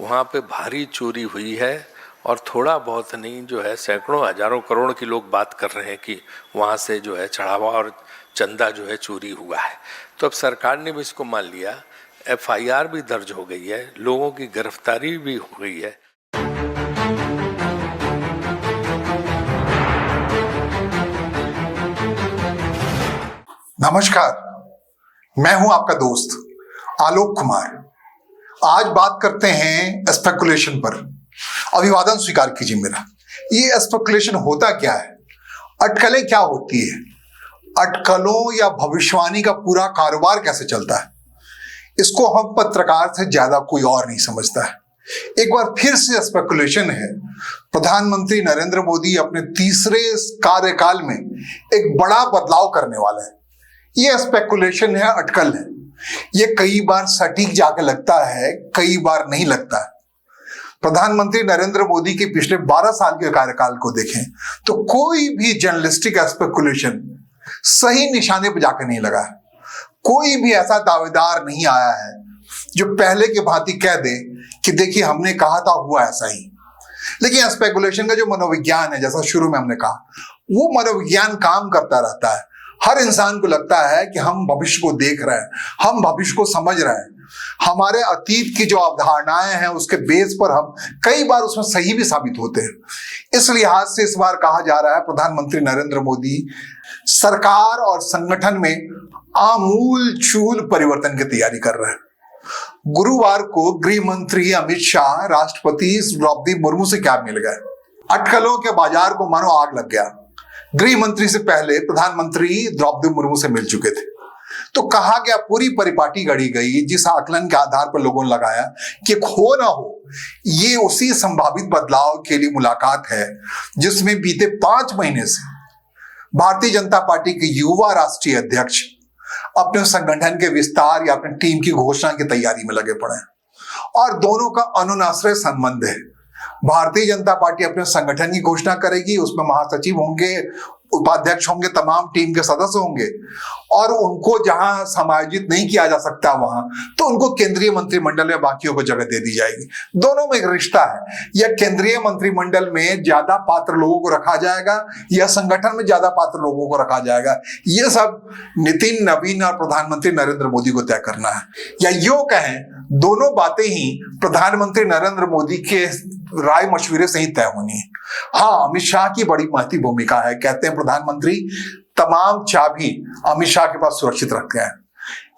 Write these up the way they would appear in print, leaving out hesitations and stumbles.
वहाँ पे भारी चोरी हुई है और थोड़ा बहुत नहीं जो है सैकड़ों हजारों करोड़ की लोग बात कर रहे हैं कि वहाँ से जो है चढ़ावा और चंदा जो है चोरी हुआ है। तो अब सरकार ने भी इसको मान लिया, FIR भी दर्ज हो गई है, लोगों की गिरफ्तारी भी हो गई है। नमस्कार, मैं हूं आपका दोस्त आलोक कुमार। आज बात करते हैं स्पेकुलेशन पर। अभिवादन स्वीकार कीजिए मेरा। ये स्पेकुलेशन होता क्या है, अटकलें क्या होती है, अटकलों या भविष्यवाणी का पूरा कारोबार कैसे चलता है, इसको हम पत्रकार से ज्यादा कोई और नहीं समझता है। एक बार फिर से स्पेकुलेशन है। प्रधानमंत्री नरेंद्र मोदी अपने तीसरे कार्यकाल में एक बड़ा बदलाव करने वाले हैं। ये स्पेकुलेशन है, अटकल है। ये कई बार सटीक जाके लगता है, कई बार नहीं लगता है। प्रधानमंत्री नरेंद्र मोदी के पिछले 12 साल के कार्यकाल को देखें तो कोई भी जर्नलिस्टिक स्पेकुलेशन सही निशाने पर जाकर नहीं लगा। कोई भी ऐसा दावेदार नहीं आया है जो पहले के भांति कह दे कि देखिए हमने कहा था हुआ ऐसा ही। लेकिन स्पेकुलेशन का जो मनोविज्ञान है, जैसा शुरू में हमने कहा, वो मनोविज्ञान काम करता रहता है। हर इंसान को लगता है कि हम भविष्य को देख रहे हैं, हम भविष्य को समझ रहे हैं। हमारे अतीत की जो अवधारणाएं हैं उसके बेस पर हम कई बार उसमें सही भी साबित होते हैं। इस लिहाज से इस बार कहा जा रहा है प्रधानमंत्री नरेंद्र मोदी सरकार और संगठन में आमूल चूल परिवर्तन की तैयारी कर रहे हैं। गुरुवार को गृह मंत्री अमित शाह राष्ट्रपति द्रौपदी मुर्मू से क्या मिल गए। अटकलों के बाजार को मानो आग लग गया। गृह मंत्री से पहले प्रधानमंत्री द्रौपदी मुर्मू से मिल चुके थे। तो कहा गया, पूरी परिपाटी गढ़ी गई जिस आकलन के आधार पर लोगों ने लगाया कि हो ना हो ये उसी संभावित बदलाव के लिए मुलाकात है जिसमें बीते 5 महीने से भारतीय जनता पार्टी के युवा राष्ट्रीय अध्यक्ष अपने संगठन के विस्तार या अपनी टीम की घोषणा की तैयारी में लगे पड़े हैं। और दोनों का अनुनाश्रय संबंध है। भारतीय जनता पार्टी अपने संगठन की घोषणा करेगी, उसमें महासचिव होंगे, उपाध्यक्ष होंगे, तमाम टीम के सदस्य होंगे, और उनको जहां समायोजित नहीं किया जा सकता वहां तो उनको केंद्रीय मंत्रिमंडल में बाकियों को जगह दे दी जाएगी। दोनों में एक रिश्ता है। या केंद्रीय मंत्रिमंडल में ज्यादा पात्र लोगों को रखा जाएगा या संगठन में ज्यादा पात्र लोगों को रखा जाएगा, ये सब नितिन नवीन और प्रधानमंत्री नरेंद्र मोदी को तय करना है। या यूं कहें, दोनों बातें ही प्रधानमंत्री नरेंद्र मोदी के राय मशविरे से ही तय होनी है। हाँ, अमित शाह की बड़ी महत्वपूर्ण भूमिका है। कहते हैं प्रधानमंत्री तमाम चाबी अमित शाह के पास सुरक्षित रखते हैं।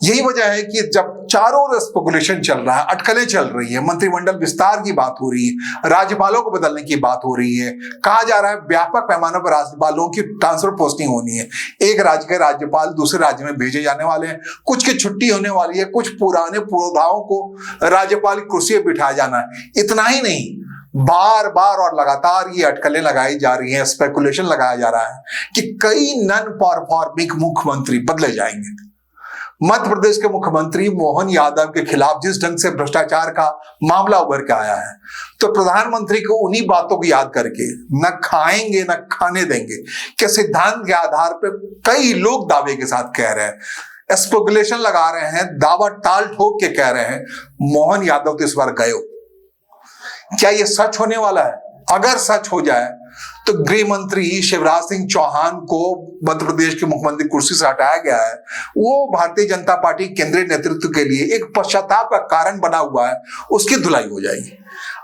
यही वजह है कि जब चारों ओर स्पेकुलेशन चल रहा है, अटकलें चल रही है, मंत्रिमंडल विस्तार की बात हो रही है, राज्यपालों को बदलने की बात हो रही है, कहा जा रहा है व्यापक पैमाने पर राज्यपालों की ट्रांसफर पोस्टिंग होनी है, एक राज्य के राज्यपाल दूसरे राज्य में भेजे जाने वाले हैं, कुछ की छुट्टी होने वाली है, कुछ पुराने पुरोधाओं को राज्यपाल की कुर्सी पर बिठाया जाना है। इतना ही नहीं, बार बार और लगातार ये अटकलें लगाई जा रही हैं, स्पेकुलेशन लगाया जा रहा है कि कई नॉन परफॉर्मिंग मुख्यमंत्री बदले जाएंगे। मध्य प्रदेश के मुख्यमंत्री मोहन यादव के खिलाफ जिस ढंग से भ्रष्टाचार का मामला उभर के आया है, तो प्रधानमंत्री को उन्हीं बातों को याद करके न खाएंगे न खाने देंगे के सिद्धांत के आधार पर कई लोग दावे के साथ कह रहे हैं, स्पेकुलेशन लगा रहे हैं, दावा टाल ठोक के कह रहे हैं मोहन यादव तो इस बार गए। क्या ये सच होने वाला है? अगर सच हो जाए तो गृह मंत्री शिवराज सिंह चौहान को मध्य प्रदेश के मुख्यमंत्री कुर्सी से हटाया गया है, वो भारतीय जनता पार्टी केंद्रीय नेतृत्व के लिए एक पश्चाताप का कारण बना हुआ है, उसकी धुलाई हो जाएगी।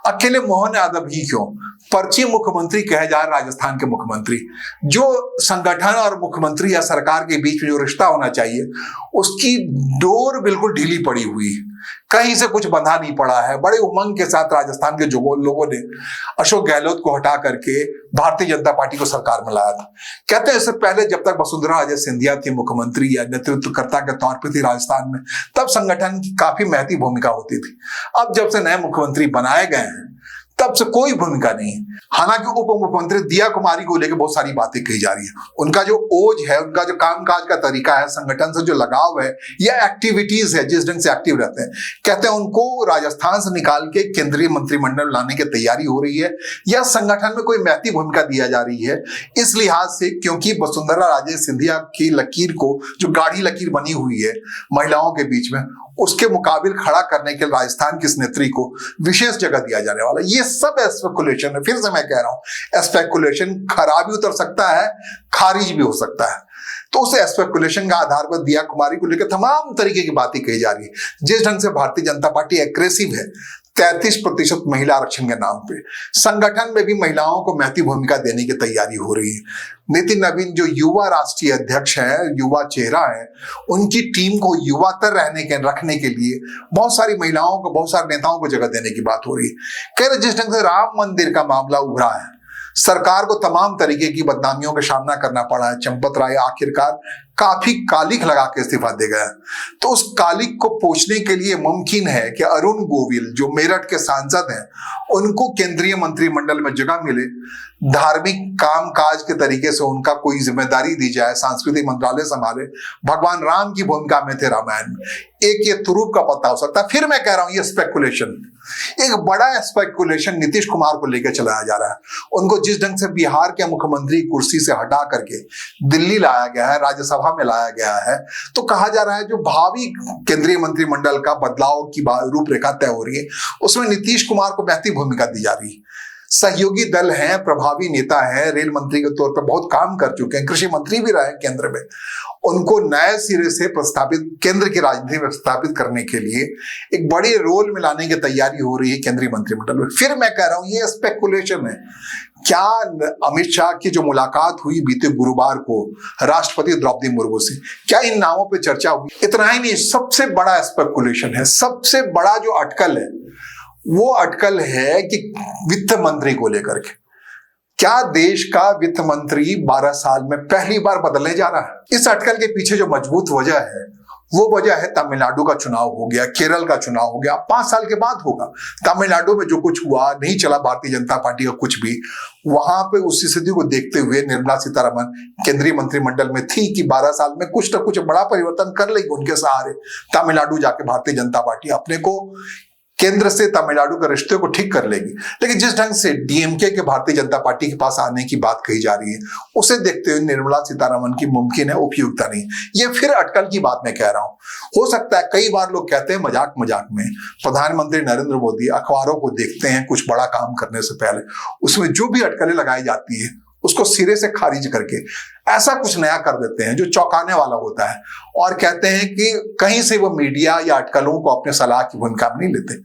अकेले मोहन यादव ही क्यों, पर्ची मुख्यमंत्री कहे जा रहे राजस्थान के मुख्यमंत्री, जो संगठन और मुख्यमंत्री या सरकार के बीच में जो रिश्ता होना चाहिए उसकी डोर बिल्कुल ढीली पड़ी हुई है, कहीं से कुछ बंधा नहीं पड़ा है। बड़े उमंग के साथ राजस्थान के जो लोगों ने अशोक गहलोत को हटा करके भारतीय जनता पार्टी को सरकार में लाया था। कहते हैं इससे पहले जब तक वसुंधरा राजे सिंधिया थी मुख्यमंत्री या नेतृत्वकर्ता के तौर पर थी राजस्थान में, तब संगठन की काफी महत्वपूर्ण भूमिका होती थी। अब जब से नए मुख्यमंत्री बनाए गए हैं तब से कोई भूमिका नहीं है। हालांकि उप मुख्यमंत्री दिया कुमारी को लेकर बहुत सारी बातें कही जा रही है। उनका जो ओज है, उनका जो कामकाज का तरीका है, संगठन से जो लगाव है या एक्टिविटीज है, जिस ढंग से एक्टिव रहते हैं, कहते हैं उनको राजस्थान से निकाल के केंद्रीय मंत्रिमंडल लाने की तैयारी हो रही है या संगठन में कोई महत्वपूर्ण भूमिका दिया जा रही है। इस लिहाज से क्योंकि वसुंधरा राजे सिंधिया की लकीर को, जो गाढ़ी लकीर बनी हुई है महिलाओं के बीच में, उसके मुकाबिल खड़ा करने के लिए राजस्थान की इस नेत्री को विशेष जगह दिया जाने वाला। ये सब स्पेकुलेशन है। फिर से मैं कह रहा हूं, स्पेकुलेशन खरा भी उतर सकता है, खारिज भी हो सकता है। तो उस स्पेकुलेशन का आधार पर दिया कुमारी को लेकर तमाम तरीके की बातें कही जा रही है। जिस ढंग से भारतीय जनता पार्टी एग्रेसिव है 33% महिला आरक्षण के नाम पे, संगठन में भी महिलाओं को महत्वपूर्ण भूमिका देने की तैयारी हो रही है। नितिन नवीन जो युवा राष्ट्रीय अध्यक्ष है, युवा चेहरा है, उनकी टीम को युवातर रखने के लिए बहुत सारी महिलाओं को, बहुत सारे नेताओं को जगह देने की बात हो रही है। कह रहे जिस ढंग से राम मंदिर का मामला उभरा है, सरकार को तमाम तरीके की बदनामियों का सामना करना पड़ा है। चंपत राय आखिरकार काफी कालिक लगा के इस्तीफा दे गया। तो उस कालिक को पोंछने के लिए मुमकिन है कि अरुण गोविल जो मेरठ के सांसद हैं, उनको केंद्रीय मंत्रिमंडल में जगह मिले, धार्मिक काम काज के तरीके से उनका कोई जिम्मेदारी दी जाए, सांस्कृतिक मंत्रालय संभाले। भगवान राम की भूमिका में थे रामायण में, एक ये तुरूप का पता हो सकता है। फिर मैं कह रहा हूं, ये स्पेकुलेशन, एक बड़ा स्पेकुलेशन नीतीश कुमार को लेकर चलाया जा रहा है। उनको जिस ढंग से बिहार के मुख्यमंत्री कुर्सी से हटा करके दिल्ली लाया गया है, राज्यसभा में लाया गया है, तो कहा जा रहा है जो भावी केंद्रीय मंत्रिमंडल का बदलाव की रूपरेखा तय हो रही है, उसमें नीतीश कुमार को महत्वपूर्ण भूमिका दी जा रही है। सहयोगी दल हैं, प्रभावी नेता हैं, रेल मंत्री के तौर पर बहुत काम कर चुके हैं, कृषि मंत्री भी रहे केंद्र में। उनको नए सिरे से प्रस्तावित केंद्र की राजनीति में स्थापित करने के लिए एक बड़े रोल में लाने की तैयारी हो रही है केंद्रीय मंत्रिमंडल में। फिर मैं कह रहा हूं, ये स्पेकुलेशन है। क्या अमित शाह की जो मुलाकात हुई बीते गुरुवार को राष्ट्रपति द्रौपदी मुर्मू से, क्या इन नामों पर चर्चा हुई? इतना ही नहीं, सबसे बड़ा स्पेकुलेशन है, सबसे बड़ा जो अटकल है, वो अटकल है कि वित्त मंत्री को लेकर के, क्या देश का वित्त मंत्री 12 साल में पहली बार बदलने जा रहा है? इस अटकल के पीछे जो मजबूत वजह है, वो वजह है तमिलनाडु का चुनाव हो गया, केरल का चुनाव हो गया, 5 साल के बाद होगा। तमिलनाडु में जो कुछ हुआ, नहीं चला भारतीय जनता पार्टी का कुछ भी, वहां पे उस स्थिति को देखते हुए निर्मला सीतारमण केंद्रीय मंत्रिमंडल में थी कि 12 साल में कुछ न कुछ बड़ा परिवर्तन कर लेगी उनके सहारे। तमिलनाडु जाके भारतीय जनता पार्टी अपने को, केंद्र से तमिलनाडु के रिश्ते को ठीक कर लेगी। लेकिन जिस ढंग से डीएमके के भारतीय जनता पार्टी के पास आने की बात कही जा रही है, उसे देखते हुए निर्मला सीतारमण की मुमकिन है उपयुक्ता नहीं। ये फिर अटकल की बात मैं कह रहा हूं। हो सकता है, कई बार लोग कहते हैं मजाक मजाक में, प्रधानमंत्री नरेंद्र मोदी अखबारों को देखते हैं कुछ बड़ा काम करने से पहले, उसमें जो भी अटकलें लगाई जाती है उसको सिरे से खारिज करके ऐसा कुछ नया कर देते हैं जो चौंकाने वाला होता है, और कहते हैं कि कहीं से वो मीडिया या अटकलों को अपने सलाह की भूमिका में नहीं लेते।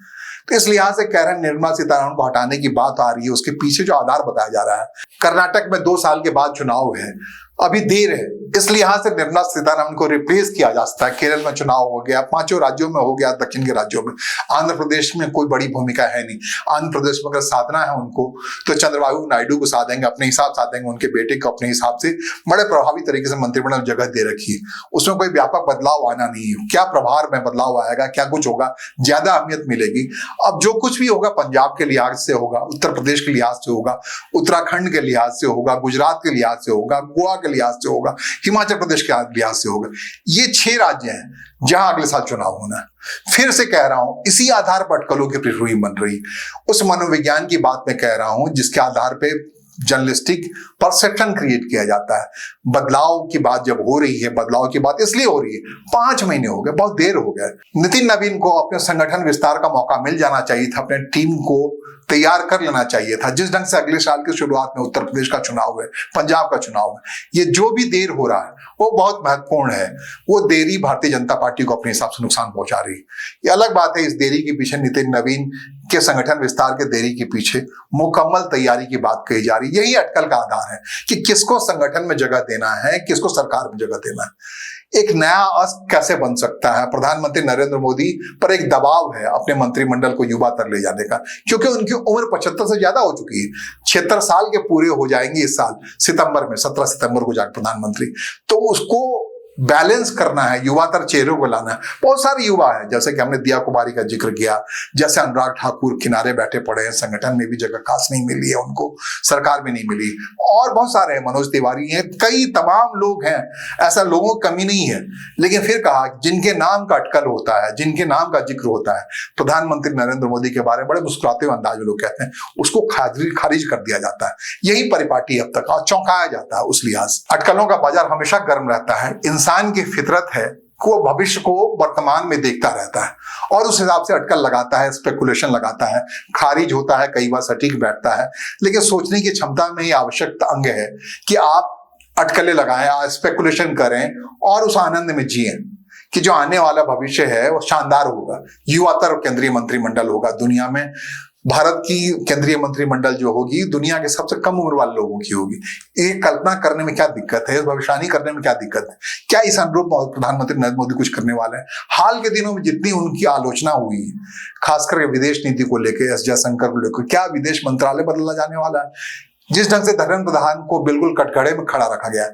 तो इस लिहाज से कह रहे हैं निर्मला सीतारमण को हटाने की बात आ रही है, उसके पीछे जो आधार बताया जा रहा है, कर्नाटक में 2 साल के बाद चुनाव है, अभी देर है, इस लिहाज से निर्मला सीतारमण को रिप्लेस किया जा सकता है। केरल में चुनाव हो गया, 5 राज्यों में हो गया, दक्षिण के राज्यों में। आंध्र प्रदेश में कोई बड़ी भूमिका है नहीं। आंध्र प्रदेश में अगर साधना है उनको, तो चंद्रबाबू नायडू को साधेंगे, अपने हिसाब साधेंगे, उनके बेटे को अपने हिसाब से बड़े प्रभावी तरीके से मंत्रिमंडल जगह दे रखी है। उसमें कोई व्यापक बदलाव आना नहीं है। क्या प्रभार में बदलाव आएगा, क्या कुछ होगा, ज्यादा अहमियत मिलेगी। अब जो कुछ भी होगा पंजाब के लिहाज से होगा, उत्तर प्रदेश के लिहाज से होगा, उत्तराखंड के लिहाज से होगा, गुजरात के लिहाज से होगा, गोवा के लिहाज से होगा, हिमाचल प्रदेश के लिहाज से होगा। ये 6 राज्य हैं जहां अगले साल चुनाव होना है। फिर से कह रहा हूं, इसी आधार पर अटकलों की पृथ्वी बन रही, उस मनोविज्ञान की बात मैं कह रहा हूं जिसके आधार पे जर्नलिस्टिक परसेप्शन क्रिएट किया जाता है। बदलाव की बात जब हो रही है, बदलाव की बात इसलिए हो रही है, 5 महीने हो गए, बहुत देर हो गया। नितिन नवीन को अपने संगठन विस्तार का मौका मिल जाना चाहिए था, अपने टीम को तैयार कर लेना चाहिए था। जिस ढंग से अगले साल की शुरुआत में उत्तर प्रदेश का चुनाव है, पंजाब का चुनाव है, ये जो भी देर हो रहा है वो बहुत महत्वपूर्ण है। वो देरी भारतीय जनता पार्टी को अपने हिसाब से नुकसान पहुंचा रही है। ये अलग बात है, इस देरी के पीछे, नितिन नवीन के संगठन विस्तार के देरी के पीछे मुकम्मल तैयारी की बात कही जा रही है। यही अटकल का आधार है कि किसको संगठन में जगह देना है, किसको सरकार में जगह देना है। एक नया अस्त्र कैसे बन सकता है? प्रधानमंत्री नरेंद्र मोदी पर एक दबाव है अपने मंत्रिमंडल को युवा तर ले जाने का, क्योंकि उनकी उम्र 75 से ज्यादा हो चुकी है। 76 साल के पूरे हो जाएंगे इस साल सितंबर में, 17 सितंबर को जाकर प्रधानमंत्री। तो उसको बैलेंस करना है, युवातर चेहरों को लाना है। बहुत सारे युवा है, जैसे कि हमने दिया कुमारी का जिक्र किया, जैसे अनुराग ठाकुर किनारे बैठे पड़े हैं, संगठन में भी जगह खास नहीं मिली है उनको, सरकार में नहीं मिली, और बहुत सारे हैं, मनोज तिवारी हैं, कई तमाम लोग हैं, ऐसा लोगों की कमी नहीं है। लेकिन फिर कहा, जिनके नाम का अटकल होता है, जिनके नाम का जिक्र होता है, प्रधानमंत्री नरेंद्र मोदी के बारे में बड़े मुस्कुराते हुए अंदाज में लोग कहते हैं, उसको खारिज कर दिया जाता है। यही परिपाटी अब तक, और चौंकाया जाता है। उस लिहाज अटकलों का बाजार हमेशा गर्म रहता है। इंसान की फितरत है को भविष्य को वर्तमान में देखता रहता है और उस हिसाब से अटकल लगाता है, स्पेकुलेशन लगाता है, खारिज होता है, कई बार सटीक बैठता है। लेकिन सोचने की क्षमता में ये आवश्यक अंग है कि आप अटकलें लगाएं, स्पेकुलेशन करें और उस आनंद में जिएं कि जो आने वाला भविष्य है वो शानदार होगा, युवातर केंद्रीय मंत्रिमंडल होगा दुनिया में। भारत की केंद्रीय मंत्रिमंडल जो होगी दुनिया के सबसे कम उम्र वाले लोगों की होगी। ये कल्पना करने में क्या दिक्कत है, भविष्यवाणी करने में क्या दिक्कत है? क्या इस अनुरूप प्रधानमंत्री नरेंद्र मोदी कुछ करने वाले हैं? हाल के दिनों में जितनी उनकी आलोचना हुई, खासकर विदेश नीति को लेकर, एस जयशंकर को लेकर, क्या विदेश मंत्रालय बदला जाने वाला है? जिस ढंग से धर्मेंद्र प्रधान को बिल्कुल कटघरे में खड़ा रखा गया,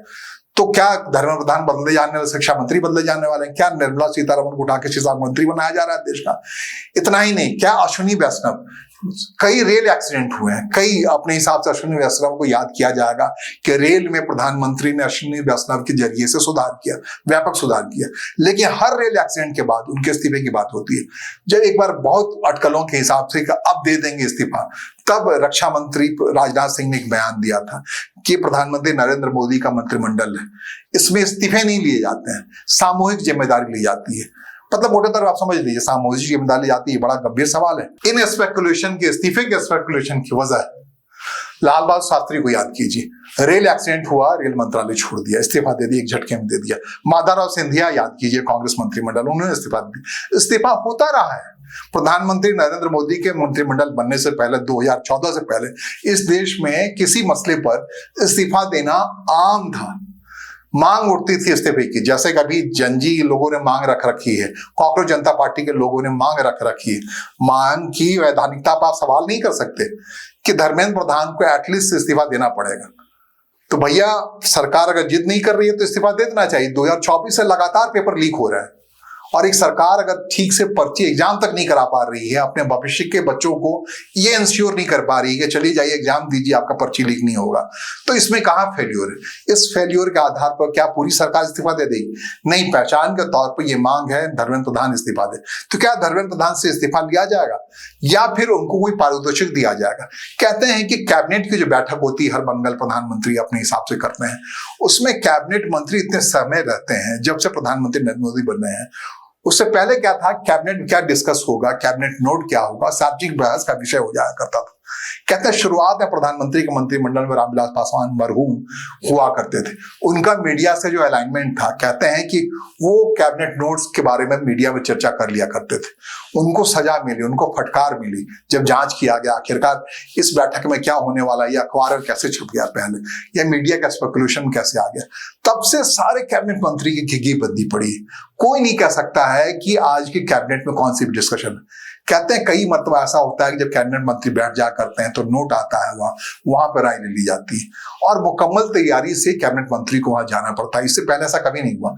तो क्या धर्मेंद्र प्रधान बदले जाने वाले, शिक्षा मंत्री बदले जाने वाले हैं? क्या निर्मला सीतारमण को उठा के शिक्षा मंत्री बनाया जा रहा है देश का? इतना ही नहीं, क्या अश्विनी वैष्णव, कई रेल एक्सीडेंट हुए हैं, कई अपने हिसाब से अश्विनी वैष्णव को याद किया जाएगा कि रेल में प्रधानमंत्री ने अश्विनी वैष्णव के जरिए से सुधार किया, व्यापक सुधार किया। लेकिन हर रेल एक्सीडेंट के बाद उनके इस्तीफे की बात होती है। जब एक बार बहुत अटकलों के हिसाब से अब दे देंगे इस्तीफा, तब रक्षा मंत्री राजनाथ सिंह ने एक बयान दिया था कि प्रधानमंत्री नरेंद्र मोदी का मंत्रिमंडल है, इसमें इस्तीफे नहीं लिए जाते हैं, सामूहिक जिम्मेदारी ली जाती है। मतलब मोटे तौर आप समझ लीजिए, सामूहिक जिम्मेदारी जाती है, बड़ा गंभीर सवाल है। इन स्पेकुलेशन के, इस्तीफे के स्पेकुलेशन की वजह लाल बहादुर शास्त्री को याद कीजिए, रेल एक्सीडेंट हुआ, रेल मंत्रालय छोड़ दिया, इस्तीफा दे दिया, एक झटके में दे दिया। माधवराव सिंधिया याद कीजिए, कांग्रेस मंत्रिमंडल, उन्होंने इस्तीफा दिया। इस्तीफा होता रहा है। प्रधानमंत्री नरेंद्र मोदी के मंत्रिमंडल बनने से पहले, 2014 से पहले, इस देश में किसी मसले पर इस्तीफा देना आम था। मांग उठती थी इस्तीफे की, जैसे कभी जनजी लोगों ने मांग रख रखी है, कॉकरोच जनता पार्टी के लोगों ने मांग रख रखी है। मांग की वैधानिकता पर आप सवाल नहीं कर सकते कि धर्मेंद्र प्रधान को एटलीस्ट इस्तीफा देना पड़ेगा। तो भैया, सरकार अगर जिद नहीं कर रही है तो इस्तीफा दे देना चाहिए। 2024 से लगातार पेपर लीक हो रहा है और एक सरकार अगर ठीक से पर्ची एग्जाम तक नहीं करा पा रही है, अपने भविष्य के बच्चों को ये इंश्योर नहीं कर पा रही है कि चलिए जाइए एग्जाम दीजिए, आपका पर्ची लीक नहीं होगा, तो इसमें कहाँ फेल्योर है? इस फेल्योर के आधार पर क्या पूरी सरकार इस्तीफा दे देगी? नहीं, पहचान के तौर पर यह मांग है धर्मेंद्र प्रधान इस्तीफा दे। तो क्या धर्मेंद्र प्रधान से इस्तीफा लिया जाएगा या फिर उनको कोई पारितोषिक दिया जाएगा? कहते हैं कि कैबिनेट की जो बैठक होती है हर मंगल, प्रधानमंत्री अपने हिसाब से करते हैं, उसमें कैबिनेट मंत्री इतने समय रहते हैं। जब से प्रधानमंत्री नरेंद्र मोदी बने हैं, उससे पहले क्या था, कैबिनेट में क्या डिस्कस होगा, कैबिनेट नोट क्या होगा, सार्वजनिक बहस का विषय हो जाया करता था। कहते हैं शुरुआत में प्रधानमंत्री के मंत्रिमंडल में रामविलास पासवान मरहूम हुआ करते थे, उनका मीडिया से जो अलाइनमेंट था, कहते हैं कि वो कैबिनेट नोट्स के बारे में मीडिया में चर्चा कर लिया करते थे। उनको सजा मिली, उनको फटकार मिली जब जांच किया गया आखिरकार इस बैठक में क्या होने वाला, या अखबार में कैसे छप गया पहले, या मीडिया का स्पेकुलेशन कैसे आ गया। तब से सारे कैबिनेट मंत्री की घिघी बंदी पड़ी। कोई नहीं कह सकता है कि आज की कैबिनेट में कौन सी डिस्कशन है। कहते हैं कई मरतबा ऐसा होता है कि जब कैबिनेट मंत्री बैठ जा करते हैं तो नोट आता है, वहां पर राय ले ली जाती है और मुकम्मल तैयारी से कैबिनेट मंत्री को वहां जाना पड़ता है। इससे पहले ऐसा कभी नहीं हुआ।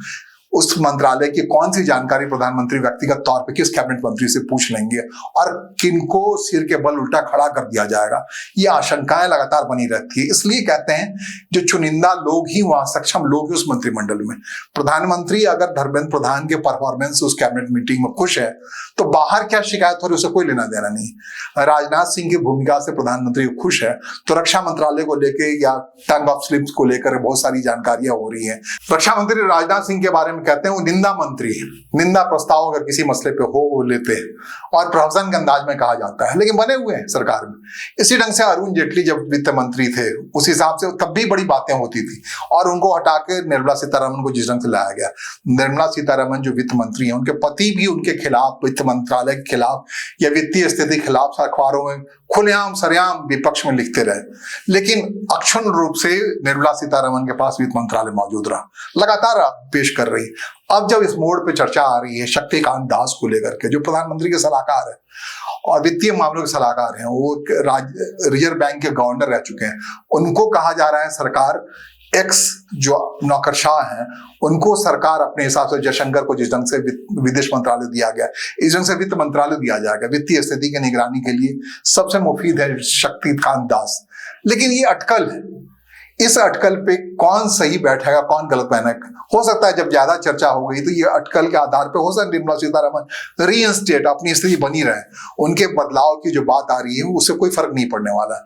उस मंत्रालय की कौन सी जानकारी प्रधानमंत्री व्यक्तिगत तौर पे किस कैबिनेट मंत्री से पूछ लेंगे और किनको सिर के बल उल्टा खड़ा कर दिया जाएगा, ये आशंकाएं लगातार बनी रहती है। इसलिए कहते हैं जो चुनिंदा लोग ही वहां, सक्षम लोग ही उस मंत्रिमंडल में। प्रधानमंत्री अगर धर्मेंद्र प्रधान के परफॉर्मेंस उस कैबिनेट मीटिंग में खुश है तो बाहर क्या शिकायत हो रही है उसे कोई लेना देना नहीं। राजनाथ सिंह की भूमिका से प्रधानमंत्री खुश है तो रक्षा मंत्रालय को लेकर या टंग ऑफ स्लिप्स को लेकर बहुत सारी जानकारियां हो रही है। रक्षा मंत्री राजनाथ सिंह के बारे में कहते हैं वो निंदा मंत्री है, निंदा प्रस्ताव अगर किसी मसले पे हो वो लेते हैं और प्रहसन के अंदाज में कहा जाता है, लेकिन बने हुए हैं सरकार में। इसी ढंग से अरुण जेटली जब वित्त मंत्री थे उस हिसाब से तब भी बड़ी बातें होती थी और उनको हटा के निर्मला सीतारमण को जिस ढंग से लाया गया। निर्मला सीतारमण जो वित्त मंत्री है, उनके पति भी उनके खिलाफ, वित्त मंत्रालय के खिलाफ या वित्तीय स्थिति के खिलाफ अखबारों में खुलेआम सरेआम विपक्ष में लिखते रहे, लेकिन अक्षुण्ण रूप से निर्मला सीतारमण के पास वित्त मंत्रालय मौजूद रहा, लगातार पेश कर रही। अब जब इस मोड़ पे चर्चा आ रही है शक्तिकांत दास को लेकर के, जो प्रधानमंत्री के सलाहकार है और वित्तीय मामलों के सलाहकार हैं, वो रिजर्व बैंक के गवर्नर रह चुके हैं, उनको कहा जा रहा है सरकार एक्स जो नौकरशाह हैं उनको सरकार अपने हिसाब से जयशंकर को जिस ढंग से विदेश मंत्रालय दिया गया, इस ढंग से वित्त मंत्रालय दिया जाएगा। वित्तीय स्थिति की निगरानी के लिए सबसे मुफीद है शक्तिकांत दास। लेकिन ये अटकल है, इस अटकल पे कौन सही बैठेगा, कौन गलत बैठेगा, हो सकता है जब ज्यादा चर्चा हो गई तो ये अटकल के आधार पे हो सकता है निर्मला सीतारमण रीइंस्टेट अपनी स्थिति बनी रहे, उनके बदलाव की जो बात आ रही है उससे कोई फर्क नहीं पड़ने वाला।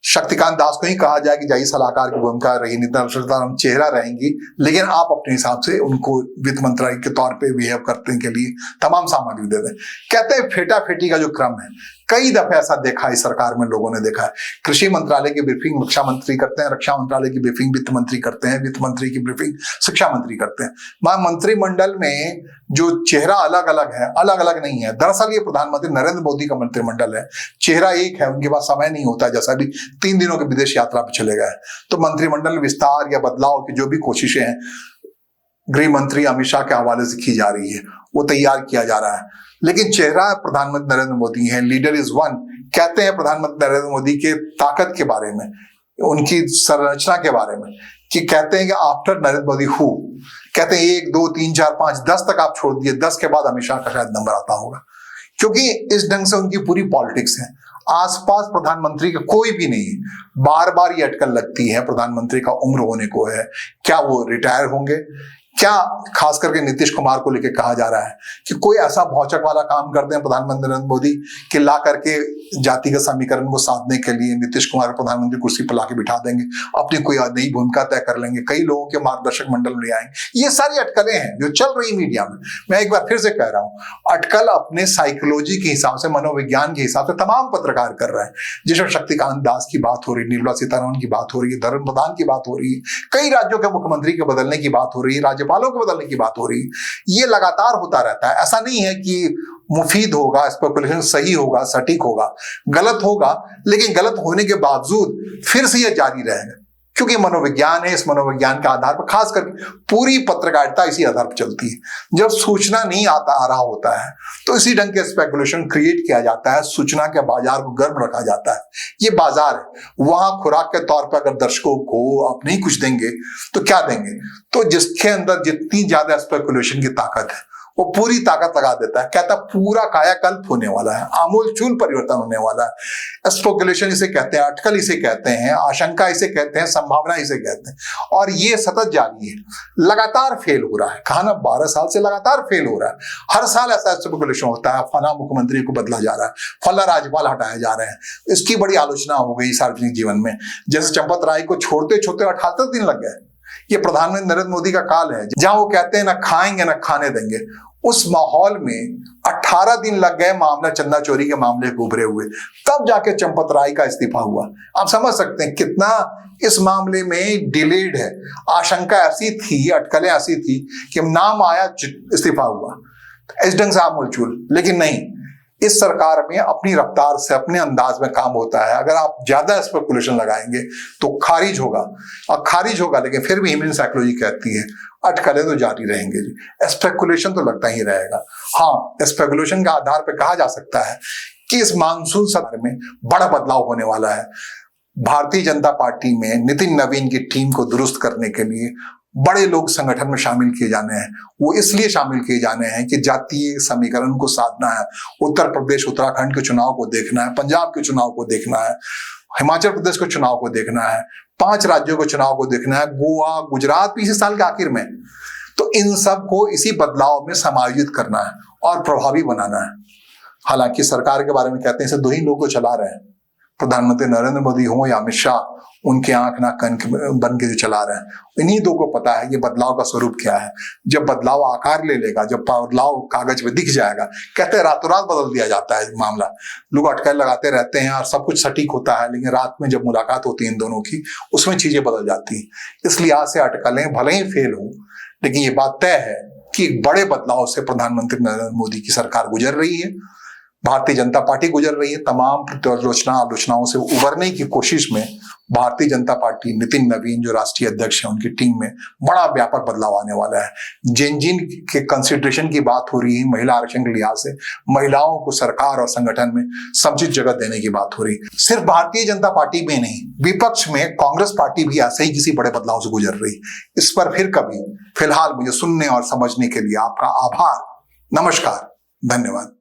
शक्तिकांत दास को ही कहा जाए कि जाई सलाहकार की भूमिका रही, निर्मला सीतारमण चेहरा रहेंगी, लेकिन आप अपने हिसाब से उनको वित्त मंत्री के तौर पे बिहेव करने के लिए तमाम सामग्री दे दें। कहते हैं फेटा फेटी का जो क्रम है, कई दफे ऐसा देखा इस सरकार में, लोगों ने देखा है। कृषि मंत्रालय की ब्रीफिंग रक्षा मंत्री करते हैं, रक्षा मंत्रालय की ब्रीफिंग वित्त मंत्री करते हैं, वित्त मंत्री की ब्रीफिंग शिक्षा मंत्री करते हैं। मंत्रिमंडल में जो चेहरा अलग अलग है, अलग अलग नहीं है। दरअसल ये प्रधानमंत्री नरेंद्र मोदी का मंत्रिमंडल है, चेहरा एक है, उनके पास समय नहीं होता, जैसा भी 3 दिनों के विदेश यात्रा पर चले गए। तो मंत्रिमंडल विस्तार या बदलाव की जो भी कोशिशें हैं गृह मंत्री अमित शाह के हवाले से की जा रही है, वो तैयार किया जा रहा है, लेकिन चेहरा प्रधानमंत्री नरेंद्र मोदी है। Leader is one. कहते हैं प्रधानमंत्री नरेंद्र मोदी के ताकत के बारे में, उनकी संरचना के बारे में, कि कहते हैं कि आफ्टर नरेंद्र मोदी हु, कहते हैं 1 2 3 4 5 10 तक आप छोड़ दिए, 10 के बाद अमित शाह का शायद नंबर आता होगा, क्योंकि इस ढंग से उनकी पूरी पॉलिटिक्स है। आसपास प्रधानमंत्री का कोई भी नहीं। बार बार ये अटकल लगती है, प्रधानमंत्री का उम्र होने को है, क्या वो रिटायर होंगे? क्या खास करके नीतीश कुमार को लेकर कहा जा रहा है कि कोई ऐसा भौचक वाला काम कर दें प्रधानमंत्री नरेंद्र मोदी कि ला करके जातिगत समीकरण को साधने के लिए नीतीश कुमार को प्रधानमंत्री कुर्सी पर लाके बिठा देंगे, अपनी कोई नई भूमिका तय कर लेंगे, कई लोगों के मार्गदर्शक मंडल में आएंगे। ये सारी अटकलें हैं जो चल रही मीडिया में। मैं एक बार फिर से कह रहा हूं, अटकल अपने साइकोलॉजी के हिसाब से, मनोविज्ञान के हिसाब से तमाम पत्रकार कर रहे हैं। जिसमें शक्तिकांत दास की बात हो रही, निर्मला सीतारमण की बात हो रही है, धर्मेंद्र प्रधान की बात हो रही है, कई राज्यों के मुख्यमंत्री के बदलने की बात हो रही है, राज्यपालों के बदलने की बात हो रही है। ये लगातार होता रहता है। ऐसा नहीं है कि मुफीद होगा, स्पेकुलेशन सही होगा, सटीक होगा, गलत होगा, लेकिन गलत होने के बावजूद फिर से यह जारी रहेगा, क्योंकि मनोविज्ञान है। इस मनोविज्ञान के आधार पर खास करके पूरी पत्रकारिता इसी आधार पर चलती है। जब सूचना नहीं आ रहा होता है तो इसी ढंग के स्पेकुलेशन क्रिएट किया जाता है, सूचना के बाजार को गर्म रखा जाता है। ये बाजार है, वहां खुराक के तौर पर अगर दर्शकों को आप नहीं कुछ देंगे तो क्या देंगे? तो जिसके अंदर जितनी ज्यादा स्पेकुलेशन की ताकत है वो पूरी ताकत लगा देता है। कहता पूरा कायाकल्प होने वाला है, आमूलचूल परिवर्तन होने वाला है। स्पेकुलेशन इसे कहते हैं, अटकल इसे कहते हैं, आशंका इसे कहते हैं, संभावना इसे कहते हैं, और ये सतत जारी है, लगातार फेल हो रहा है। कहा ना 12 साल से लगातार फेल हो रहा है। हर साल ऐसा स्पेकुलेशन होता है, फला मुख्यमंत्री को बदला जा रहा है, फला राज्यपाल हटाए जा रहे हैं। इसकी बड़ी आलोचना हो गई सार्वजनिक जीवन में। जैसे चंपत राय को छोड़ते छोड़ते 78 दिन लग गए। ये प्रधानमंत्री नरेंद्र मोदी का काल है, जहां वो कहते हैं ना खाएंगे ना खाने देंगे। उस माहौल में 18 दिन लग गए मामला चंदा चोरी के मामले को उभरे हुए, तब जाके चंपत राय का इस्तीफा हुआ। आप समझ सकते हैं कितना इस मामले में डिलेड है। आशंका ऐसी थी, अटकलें ऐसी थी कि नाम आया, इस्तीफा हुआ, इस ढंग से आमूलचूल। लेकिन नहीं, इस सरकार में अपनी रफ्तार से, अपने अंदाज में काम होता है। अगर आप ज्यादा स्पेकुलेशन लगाएंगे तो खारिज होगा, और खारिज होगा, लेकिन फिर भी ह्यूमन साइकोलॉजी कहती है अटकलें तो जारी रहेंगे जी, स्पेकुलेशन तो लगता ही रहेगा। हाँ, स्पेकुलेशन के आधार पर कहा जा सकता है कि इस मानसून सत्र में बड़ा बदलाव होने वाला है। भारतीय जनता पार्टी में नितिन नवीन की टीम को दुरुस्त करने के लिए बड़े लोग संगठन में शामिल किए जाने हैं। वो इसलिए शामिल किए जाने हैं कि जातीय समीकरण को साधना है, उत्तर प्रदेश उत्तराखंड के चुनाव को देखना है, पंजाब के चुनाव को देखना है, हिमाचल प्रदेश के चुनाव को देखना है, 5 राज्यों के चुनाव को देखना है, गोवा, गुजरात भी इसी साल के आखिर में। तो इन सब को इसी बदलाव में समायोजित करना है और प्रभावी बनाना है। हालांकि सरकार के बारे में कहते हैं इसे 2 ही लोग को चला रहे हैं, प्रधानमंत्री नरेंद्र मोदी हो या अमित शाह, उनके आंख नाक कान बन के जो चला रहे हैं। इन्हीं 2 को पता है ये बदलाव का स्वरूप क्या है। जब बदलाव आकार ले लेगा, जब बदलाव कागज में दिख जाएगा, कहते हैं रातों रात बदल दिया जाता है मामला। लोग अटकल लगाते रहते हैं और सब कुछ सटीक होता है, लेकिन रात में जब मुलाकात होती है इन दोनों की, उसमें चीजें बदल जाती हैं। इसलिए आज से अटकलें भले ही फेल हो, लेकिन ये बात तय है कि बड़े बदलाव से प्रधानमंत्री नरेंद्र मोदी की सरकार गुजर रही है, भारतीय जनता पार्टी गुजर रही है। तमाम आलोचनाओं से उबरने की कोशिश में भारतीय जनता पार्टी, नितिन नवीन जो राष्ट्रीय अध्यक्ष है, उनकी टीम में बड़ा व्यापक बदलाव आने वाला है। जिन के कंसिडरेशन की बात हो रही है, महिला आरक्षण के लिहाज से महिलाओं को सरकार और संगठन में समुचित जगह देने की बात हो रही है। सिर्फ भारतीय जनता पार्टी में नहीं, विपक्ष में कांग्रेस पार्टी भी ऐसे ही किसी बड़े बदलाव से गुजर रही। इस पर फिर कभी, फिलहाल मुझे सुनने और समझने के लिए आपका आभार। नमस्कार, धन्यवाद।